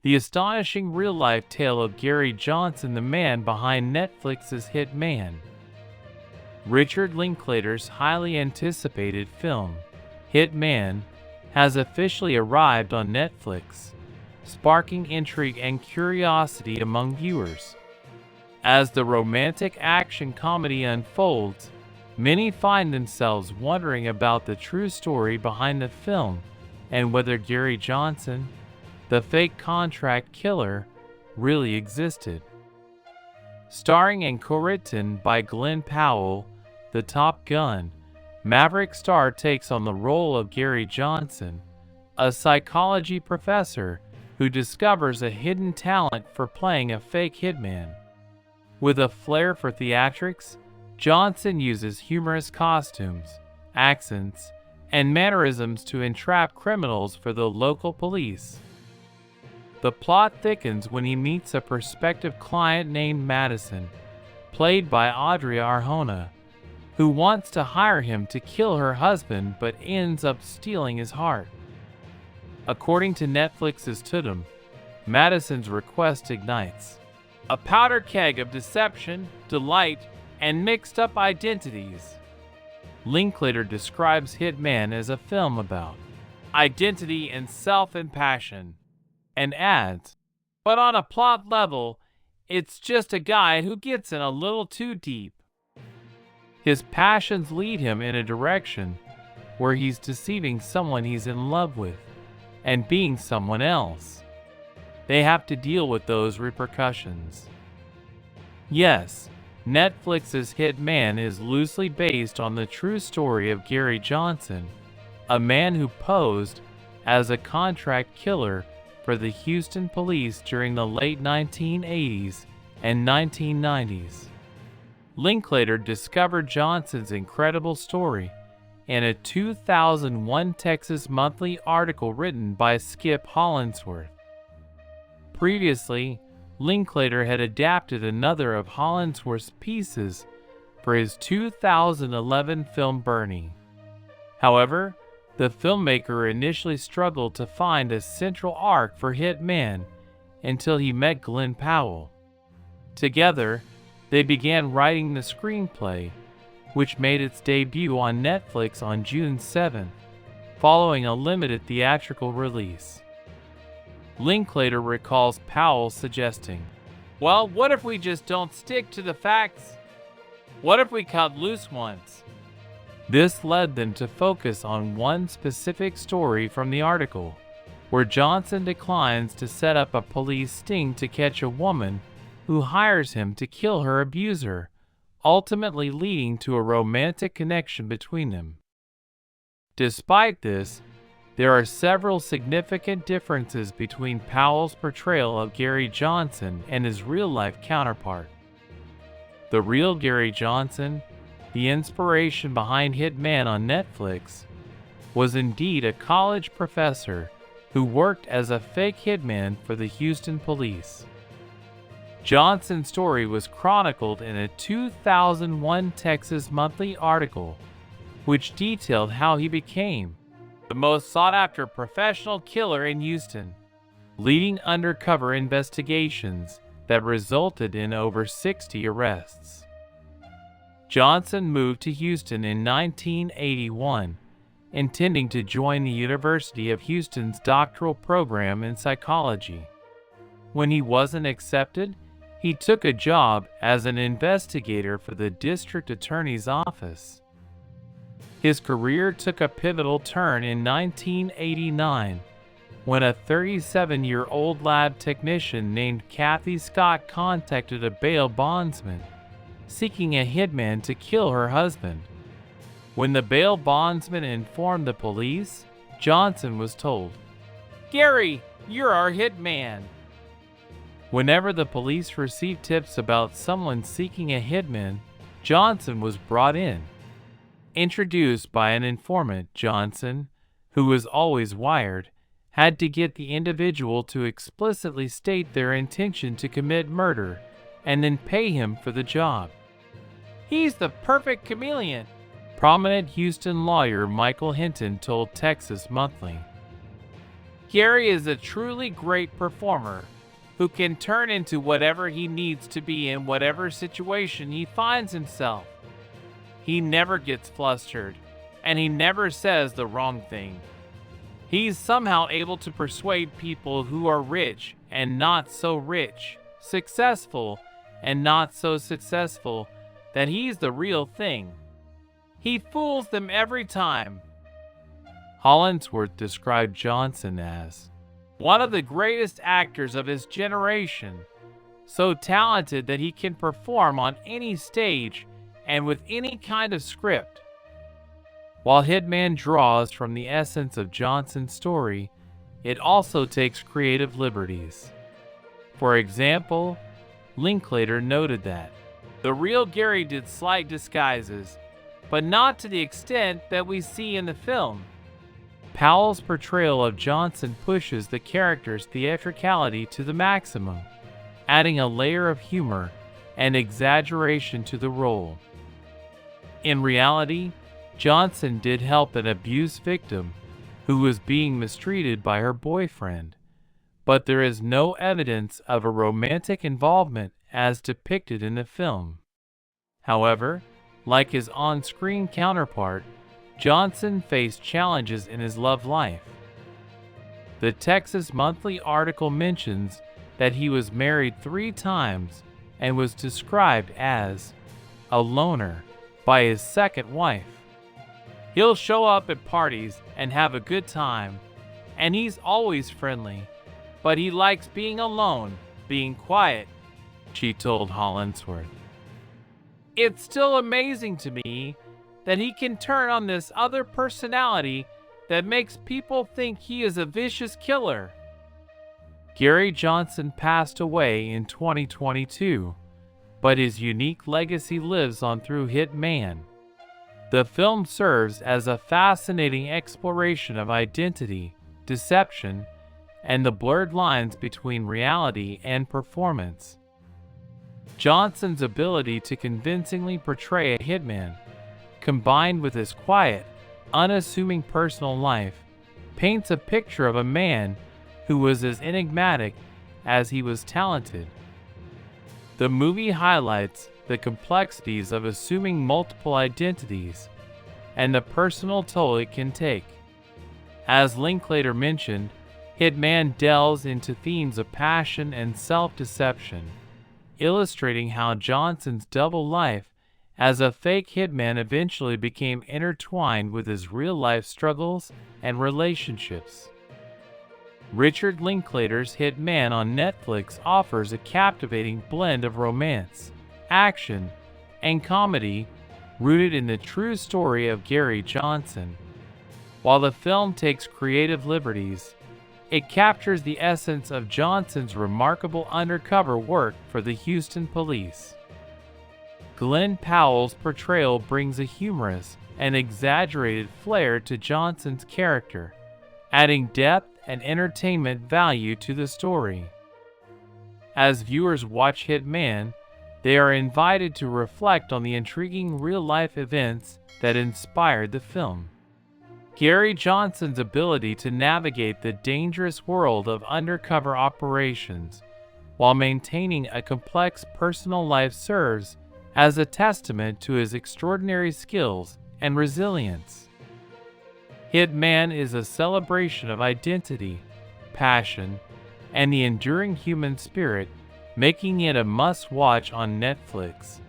The astonishing real-life tale of Gary Johnson, the man behind Netflix's Hitman. Richard Linklater's highly anticipated film, Hitman, has officially arrived on Netflix, sparking intrigue and curiosity among viewers. As the romantic action comedy unfolds, many find themselves wondering about the true story behind the film and whether Gary Johnson, the fake contract killer, really existed. Starring and co-written by Glen Powell, the Top Gun Maverick star takes on the role of Gary Johnson, a psychology professor who discovers a hidden talent for playing a fake hitman. With a flair for theatrics, Johnson uses humorous costumes, accents, and mannerisms to entrap criminals for the local police. The plot thickens when he meets a prospective client named Madison, played by Audrey Arjona, who wants to hire him to kill her husband but ends up stealing his heart. According to Netflix's Tudum, Madison's request ignites a powder keg of deception, delight, and mixed-up identities. Linklater describes Hitman as a film about identity and self-impassion, and adds, but on a plot level, it's just a guy who gets in a little too deep. His passions lead him in a direction where he's deceiving someone he's in love with and being someone else. They have to deal with those repercussions. Yes, Netflix's Hitman is loosely based on the true story of Gary Johnson, a man who posed as a contract killer for the Houston police during the late 1980s and 1990s. Linklater discovered Johnson's incredible story in a 2001 Texas Monthly article written by Skip Hollandsworth. Previously, Linklater had adapted another of Hollandsworth's pieces for his 2011 film Bernie. However, the filmmaker initially struggled to find a central arc for Hitman until he met Glen Powell. Together, they began writing the screenplay, which made its debut on Netflix on June 7th, following a limited theatrical release. Linklater recalls Powell suggesting, well, what if we just don't stick to the facts? What if we cut loose once? This led them to focus on one specific story from the article, where Johnson declines to set up a police sting to catch a woman who hires him to kill her abuser, ultimately leading to a romantic connection between them. Despite this, there are several significant differences between Powell's portrayal of Gary Johnson and his real-life counterpart. The real Gary Johnson, the inspiration behind Hitman on Netflix, was indeed a college professor who worked as a fake hitman for the Houston police. Johnson's story was chronicled in a 2001 Texas Monthly article, which detailed how he became the most sought-after professional killer in Houston, leading undercover investigations that resulted in over 60 arrests. Johnson moved to Houston in 1981, intending to join the University of Houston's doctoral program in psychology. When he wasn't accepted, he took a job as an investigator for the district attorney's office. His career took a pivotal turn in 1989 when a 37-year-old lab technician named Kathy Scott contacted a bail bondsman seeking a hitman to kill her husband. When the bail bondsman informed the police, Johnson was told, "Gary, you're our hitman." Whenever the police received tips about someone seeking a hitman, Johnson was brought in. Introduced by an informant, Johnson, who was always wired, had to get the individual to explicitly state their intention to commit murder and then pay him for the job. "He's the perfect chameleon," prominent Houston lawyer Michael Hinton told Texas Monthly. Gary is a truly great performer who can turn into whatever he needs to be in whatever situation he finds himself. He never gets flustered, and he never says the wrong thing. He's somehow able to persuade people who are rich and not so rich, successful and not so successful, that he's the real thing. He fools them every time. Hollingsworth described Johnson as one of the greatest actors of his generation, so talented that he can perform on any stage and with any kind of script. While Hitman draws from the essence of Johnson's story, it also takes creative liberties. For example, Linklater noted that the real Gary did slight disguises, but not to the extent that we see in the film. Powell's portrayal of Johnson pushes the character's theatricality to the maximum, adding a layer of humor and exaggeration to the role. In reality, Johnson did help an abuse victim who was being mistreated by her boyfriend, but there is no evidence of a romantic involvement as depicted in the film. However, like his on-screen counterpart, Johnson faced challenges in his love life. The Texas Monthly article mentions that he was married 3 times and was described as a loner by his second wife. He'll show up at parties and have a good time, and he's always friendly, but he likes being alone, being quiet, she told Hollingsworth. It's still amazing to me that he can turn on this other personality that makes people think he is a vicious killer. Gary Johnson passed away in 2022, but his unique legacy lives on through Hitman. The film serves as a fascinating exploration of identity, deception, and the blurred lines between reality and performance. Johnson's ability to convincingly portray a hitman, combined with his quiet, unassuming personal life, paints a picture of a man who was as enigmatic as he was talented. The movie highlights the complexities of assuming multiple identities and the personal toll it can take. As Linklater mentioned, Hitman delves into themes of passion and self-deception, illustrating how Johnson's double life as a fake hitman eventually became intertwined with his real-life struggles and relationships. Richard Linklater's Hitman on Netflix offers a captivating blend of romance, action, and comedy rooted in the true story of Gary Johnson. While the film takes creative liberties, it captures the essence of Johnson's remarkable undercover work for the Houston police. Glen Powell's portrayal brings a humorous and exaggerated flair to Johnson's character, adding depth and entertainment value to the story. As viewers watch Hitman, they are invited to reflect on the intriguing real-life events that inspired the film. Gary Johnson's ability to navigate the dangerous world of undercover operations while maintaining a complex personal life serves as a testament to his extraordinary skills and resilience. Hitman is a celebration of identity, passion, and the enduring human spirit, making it a must-watch on Netflix.